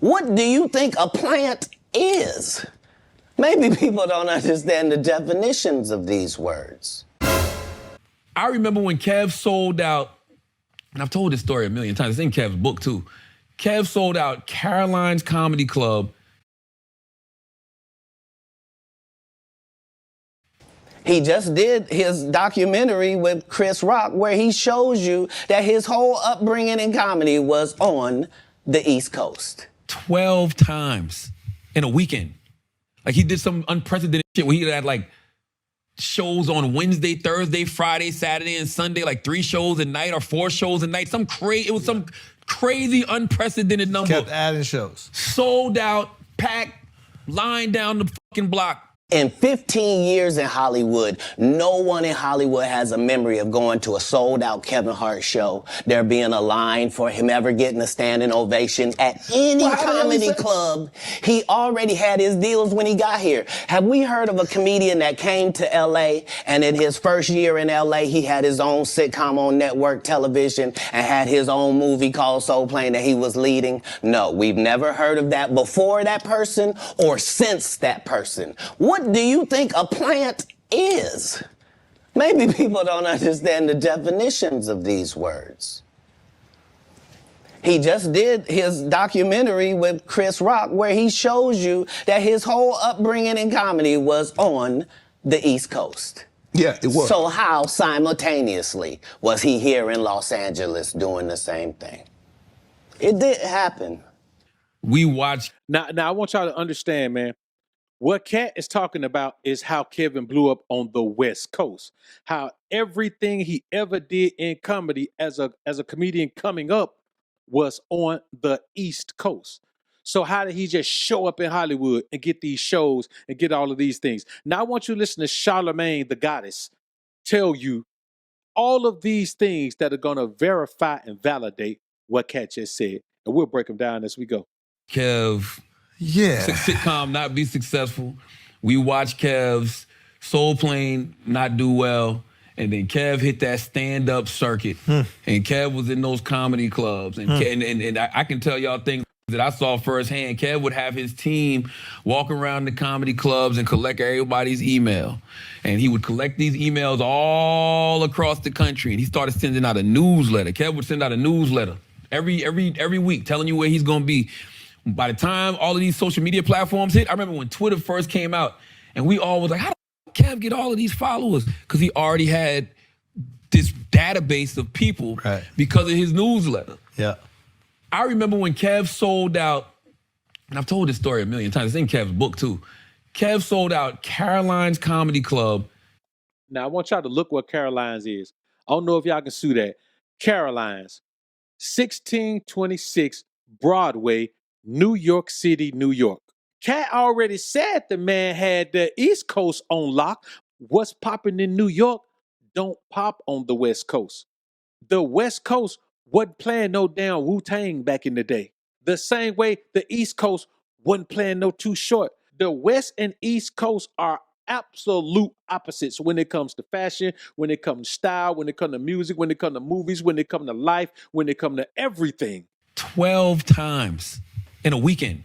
What do you think a plant is? Maybe people don't understand the definitions of these words. I remember when Kev sold out, and I've told this story a million times. It's in Kev's book too. Kev sold out Caroline's Comedy Club. He just did his documentary with Chris Rock where he shows you that his whole upbringing in comedy was on the East Coast. 12 times in a weekend. Like he did some unprecedented shit where he had like shows on Wednesday, Thursday, Friday, Saturday, and Sunday, like 3 shows a night or 4 shows a night. It was some crazy, unprecedented number. Kept adding shows. Sold out, packed, lying down the fucking block. In 15 years in Hollywood, no one in Hollywood has a memory of going to a sold-out Kevin Hart show, there being a line for him ever getting a standing ovation at any comedy club. He already had his deals when he got here. Have we heard of a comedian that came to L.A. and in his first year in L.A. he had his own sitcom on network television and had his own movie called Soul Plane that he was leading? No, we've never heard of that before that person or since that person. What do you think a plant is? Maybe people don't understand the definitions of these words. He just did his documentary with Chris Rock where he shows you that his whole upbringing in comedy was on the East Coast. Yeah, it was. So how simultaneously was he here in Los Angeles doing the same thing? It did happen. We watched. Now I want y'all to understand, man. What Katt is talking about is how Kevin blew up on the West Coast. How everything he ever did in comedy as a comedian coming up was on the East Coast. So how did he just show up in Hollywood and get these shows and get all of these things? Now I want you to listen to Charlemagne, the goddess, tell you all of these things that are going to verify and validate what Katt just said. And we'll break them down as we go. Kev. Yeah. Sitcom not be successful. We watched Kev's Soul Plane not do well. And then Kev hit that stand-up circuit. And Kev was in those comedy clubs. And, and I can tell y'all things that I saw firsthand. Kev would have his team walk around the comedy clubs and collect everybody's email. And he would collect these emails all across the country. And he started sending out a newsletter. Kev would send out a newsletter every week telling you where he's going to be. By the time all of these social media platforms hit, I remember when Twitter first came out, and we all was like, how did Kev get all of these followers? Because he already had this database of people because of his newsletter. Yeah. I remember when Kev sold out, and I've told this story a million times. It's in Kev's book, too. Kev sold out Caroline's Comedy Club. Now, I want y'all to look what Caroline's is. I don't know if y'all can sue that. Caroline's, 1626 Broadway, New York City, New York. Katt already said the man had the East Coast on lock. What's popping in New York don't pop on the West Coast. The West Coast wasn't playing no damn Wu-Tang back in the day. The same way the East Coast wasn't playing no Too Short. The West and East Coast are absolute opposites when it comes to fashion, when it comes to style, when it comes to music, when it comes to movies, when it comes to life, when it comes to everything. 12 times in a weekend.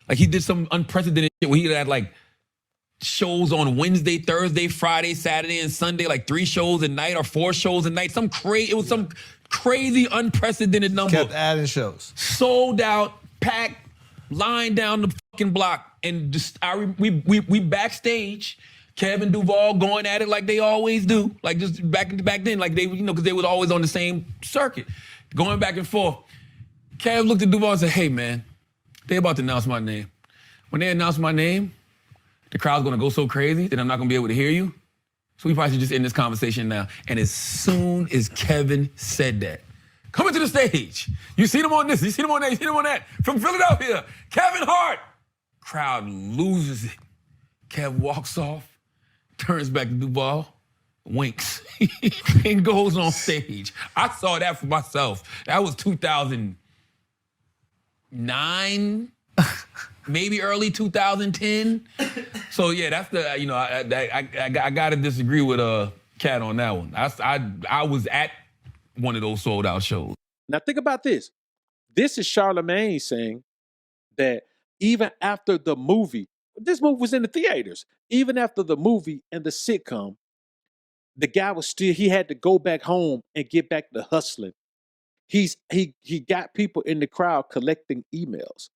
Like he did some unprecedented shit where he had like shows on Wednesday, Thursday, Friday, Saturday, and Sunday, like 3 shows a night or 4 shows a night. It was some crazy, unprecedented number. Kept adding shows. Sold out, packed, lying down the fucking block. And just we backstage, Kevin Duvall going at it like they always do. Like just back then, like they, because they was always on the same circuit. Going back and forth. Kev looked at Duvall and said, hey man, they about to announce my name. When they announce my name, the crowd's gonna go so crazy that I'm not gonna be able to hear you. So we probably should just end this conversation now. And as soon as Kevin said that, coming to the stage, you seen him on this, you seen him on that, you seen him on that, from Philadelphia, Kevin Hart. Crowd loses it. Kev walks off, turns back to Duvall, winks, and goes on stage. I saw that for myself. That was 2009, maybe early 2010. So yeah, that's the, I gotta disagree with Katt on that one. I was at one of those sold out shows. Now think about this. This is Charlemagne saying, that even after the movie, this movie was in the theaters, even after the movie and the sitcom, the guy was still, he had to go back home and get back to hustling. He got people in the crowd collecting emails.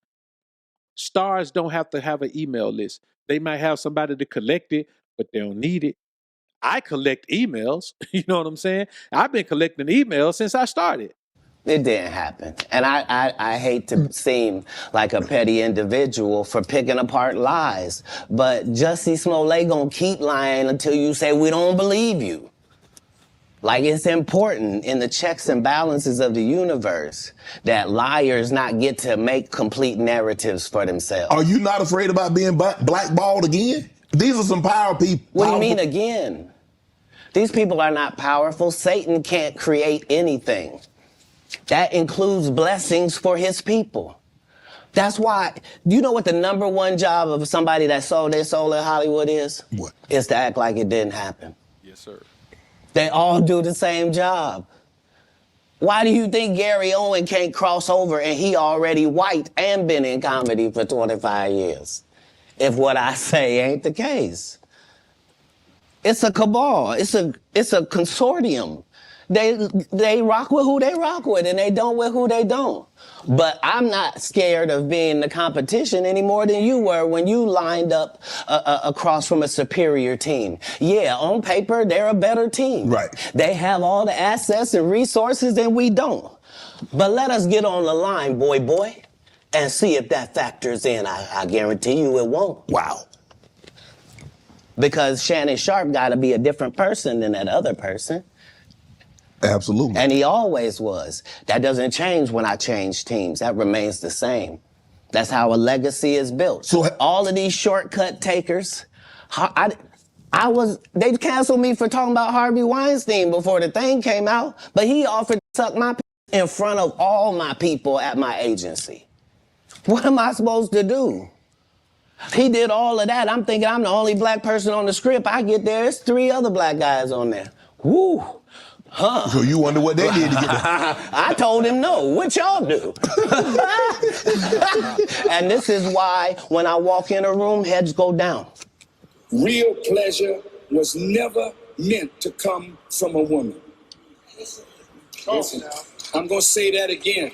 Stars don't have to have an email list. They might have somebody to collect it, but they don't need it. I collect emails. You know what I'm saying? I've been collecting emails since I started. It didn't happen. And I hate to seem like a petty individual for picking apart lies, but Jussie Smollett gonna keep lying until you say we don't believe you. Like, it's important in the checks and balances of the universe that liars not get to make complete narratives for themselves. Are you not afraid about being blackballed again? These are some power people. What do you mean again? These people are not powerful. Satan can't create anything. That includes blessings for his people. That's why, you know what the number one job of somebody that sold their soul in Hollywood is? What? Is to act like it didn't happen. Yes, sir. They all do the same job. Why do you think Gary Owen can't cross over and he already white and been in comedy for 25 years? If what I say ain't the case. It's a cabal. It's a consortium. They rock with who they rock with and they don't with who they don't. But I'm not scared of being the competition any more than you were when you lined up across from a superior team. Yeah, on paper, they're a better team. Right. They have all the assets and resources and we don't. But let us get on the line, boy, and see if that factors in. I guarantee you it won't. Wow. Because Shannon Sharp got to be a different person than that other person. Absolutely. And he always was. That doesn't change when I change teams. That remains the same. That's how a legacy is built. So all of these shortcut takers, they canceled me for talking about Harvey Weinstein before the thing came out, but he offered to suck my in front of all my people at my agency. What am I supposed to do? He did all of that. I'm thinking I'm the only black person on the script. I get there, there's 3 other black guys on there. Woo. Huh. So you wonder what they did to get there. I told him no. What y'all do? And this is why when I walk in a room, heads go down. Real pleasure was never meant to come from a woman. Listen, I'm going to say that again.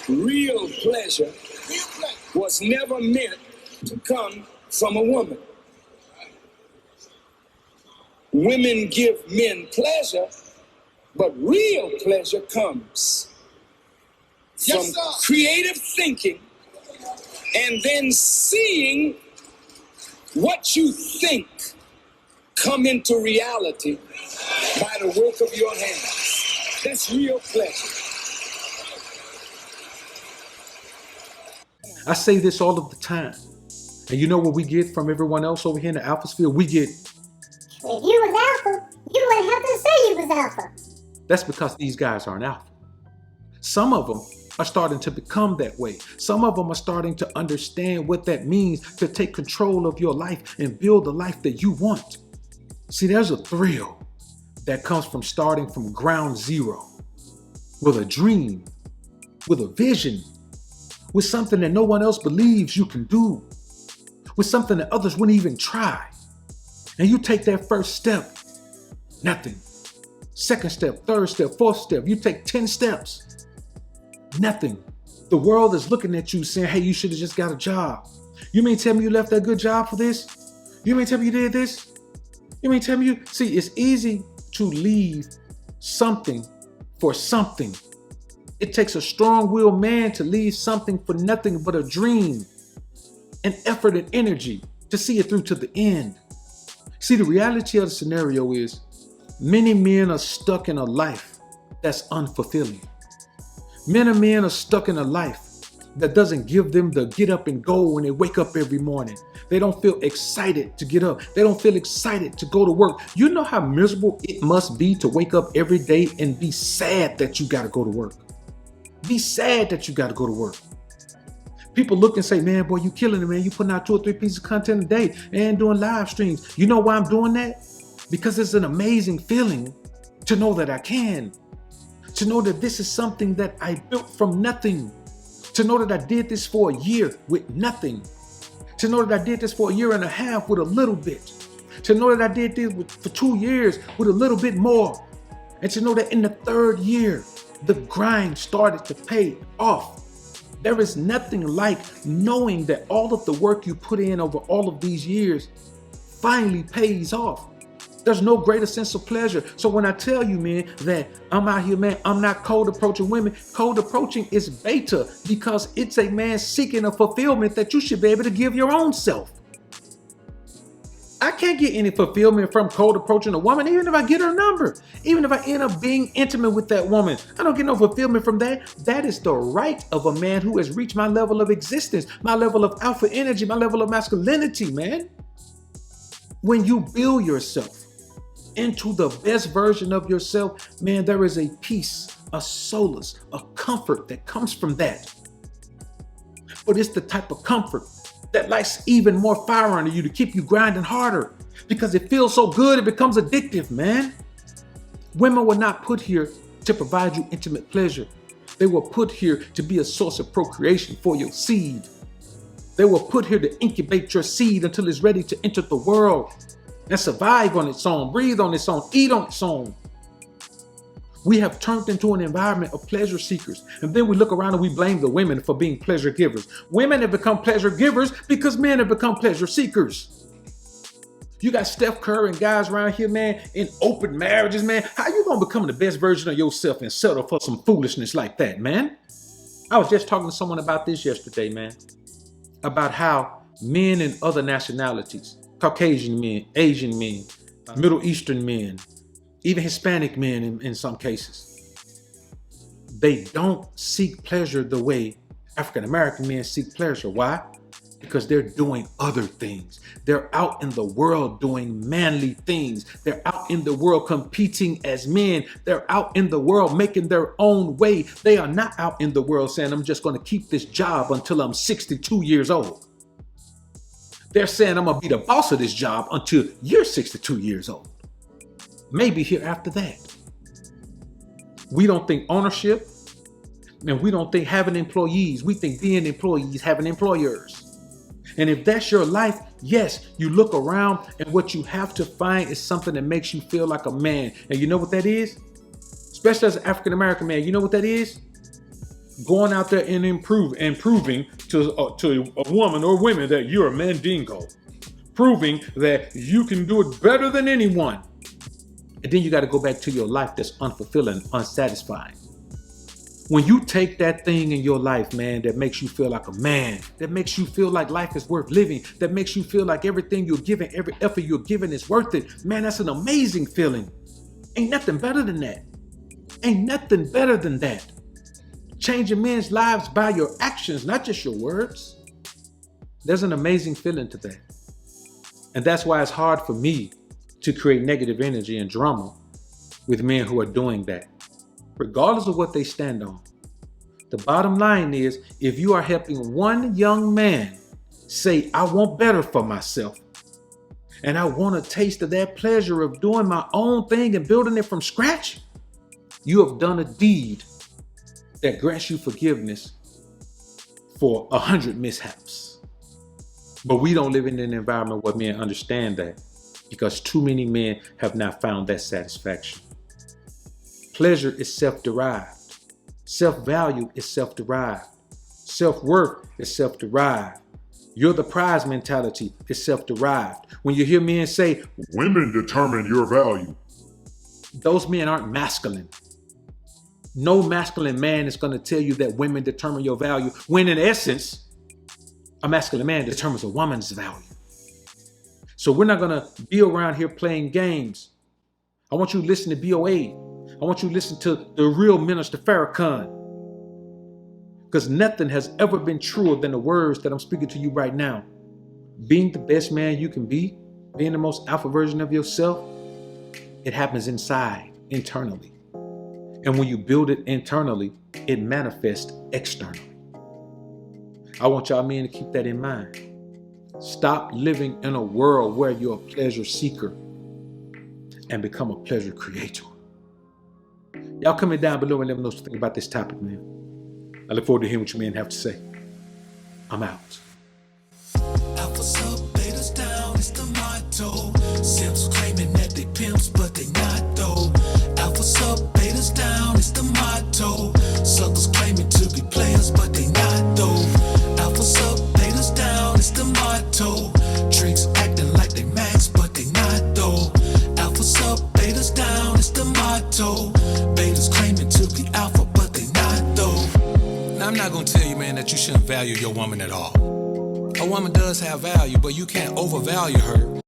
Real pleasure was never meant to come from a woman. Women give men pleasure, but real pleasure comes from creative thinking and then seeing what you think come into reality by the work of your hands. That's real pleasure. I say this all of the time. And you know what we get from everyone else over here in the alpha sphere? We get, if you was alpha, you wouldn't have to say you was alpha. that's because these guys aren't alpha. Some of them are starting to become that way. Some of them are starting to understand what that means to take control of your life and build the life that you want. See, there's a thrill that comes from starting from ground zero with a dream, with a vision, with something that no one else believes you can do, with something that others wouldn't even try. And you take that first step, nothing. Second step, third step, fourth step, you take 10 steps, nothing. The world is looking at you saying, hey, you should have just got a job. You mean tell me you left that good job for this? You mean tell me you did this? You mean tell me see, it's easy to leave something for something. It takes a strong-willed man to leave something for nothing but a dream, an effort and energy to see it through to the end. See, the reality of the scenario is many men are stuck in a life that's unfulfilling. Many men are stuck in a life that doesn't give them the get up and go when they wake up every morning. They don't feel excited to get up. They don't feel excited to go to work. You know how miserable it must be to wake up every day and be sad that you got to go to work. Be sad that you got to go to work. People look and say, man, boy, you killing it, man. You putting out 2 or 3 pieces of content a day and doing live streams. You know why I'm doing that? Because it's an amazing feeling to know that I can. To know that this is something that I built from nothing. To know that I did this for a year with nothing. To know that I did this for a year and a half with a little bit. To know that I did this for 2 years with a little bit more. And to know that in the 3rd year, the grind started to pay off. There is nothing like knowing that all of the work you put in over all of these years finally pays off. There's no greater sense of pleasure. So when I tell you, man, that I'm out here, man, I'm not cold approaching women. Cold approaching is beta because it's a man seeking a fulfillment that you should be able to give your own self. I can't get any fulfillment from cold approaching a woman, even if I get her number. Even if I end up being intimate with that woman, I don't get no fulfillment from that. That is the right of a man who has reached my level of existence, my level of alpha energy, my level of masculinity, man. When you build yourself into the best version of yourself, man, there is a peace, a solace, a comfort that comes from that. But it's the type of comfort that lights even more fire under you to keep you grinding harder because it feels so good, it becomes addictive, man. Women were not put here to provide you intimate pleasure. They were put here to be a source of procreation for your seed. They were put here to incubate your seed until it's ready to enter the world and survive on its own, breathe on its own, eat on its own. We have turned into an environment of pleasure seekers. And then we look around and we blame the women for being pleasure givers. Women have become pleasure givers because men have become pleasure seekers. You got Steph Curry and guys around here, man, in open marriages, man. How you gonna become the best version of yourself and settle for some foolishness like that, man? I was just talking to someone about this yesterday, man. About how men in other nationalities, Caucasian men, Asian men, Middle Eastern men, even Hispanic men in some cases, they don't seek pleasure the way African American men seek pleasure. Why? Because they're doing other things. They're out in the world doing manly things. They're out in the world competing as men. They're out in the world making their own way. They are not out in the world saying, I'm just going to keep this job until I'm 62 years old. They're saying, I'm going to be the boss of this job until you're 62 years old. Maybe here after that. We don't think ownership, and we don't think having employees. We think being employees, having employers. And if that's your life, yes, you look around and what you have to find is something that makes you feel like a man. And you know what that is? Especially as an African-American man, you know what that is? Going out there and proving to a woman or women that you're a mandingo. Proving that you can do it better than anyone. And then you got to go back to your life that's unfulfilling, unsatisfying. When you take that thing in your life, man, that makes you feel like a man, that makes you feel like life is worth living, that makes you feel like everything you're giving, every effort you're giving is worth it, man, that's an amazing feeling. Ain't nothing better than that. Ain't nothing better than that. Changing men's lives by your actions, not just your words. There's an amazing feeling to that. And that's why it's hard for me to create negative energy and drama with men who are doing that, regardless of what they stand on. The bottom line is, if you are helping one young man say, I want better for myself, and I want a taste of that pleasure of doing my own thing and building it from scratch, you have done a deed that grants you forgiveness for 100 mishaps. But we don't live in an environment where men understand that, because too many men have not found that satisfaction. Pleasure is self-derived. Self-value is self-derived. Self-worth is self-derived. You're the prize mentality is self-derived. When you hear men say, women determine your value, those men aren't masculine. No masculine man is going to tell you that women determine your value, when in essence, a masculine man determines a woman's value. So we're not going to be around here playing games. I want you to listen to BOA. I want you to listen to the real Minister Farrakhan. Because nothing has ever been truer than the words that I'm speaking to you right now. Being the best man you can be, being the most alpha version of yourself, it happens inside, internally. And when you build it internally, it manifests externally. I want y'all men to keep that in mind. Stop living in a world where you're a pleasure seeker and become a pleasure creator. Y'all comment down below and let me know what you think about this topic, man. I look forward to hearing what you men have to say. I'm out. Alphas up, betas down, it's the motto. Simps claiming that they pimps, but they not though. Alphas up, betas down, it's the motto. Suckers claiming to be players, but they not though. Alphas up, betas down, it's the motto. Tricks acting like they max, but they not though. Alphas up, betas down, it's the motto. Betas claiming to be alpha, but they not though. Now I'm not gonna tell you, man, that you shouldn't value your woman at all. A woman does have value, but you can't overvalue her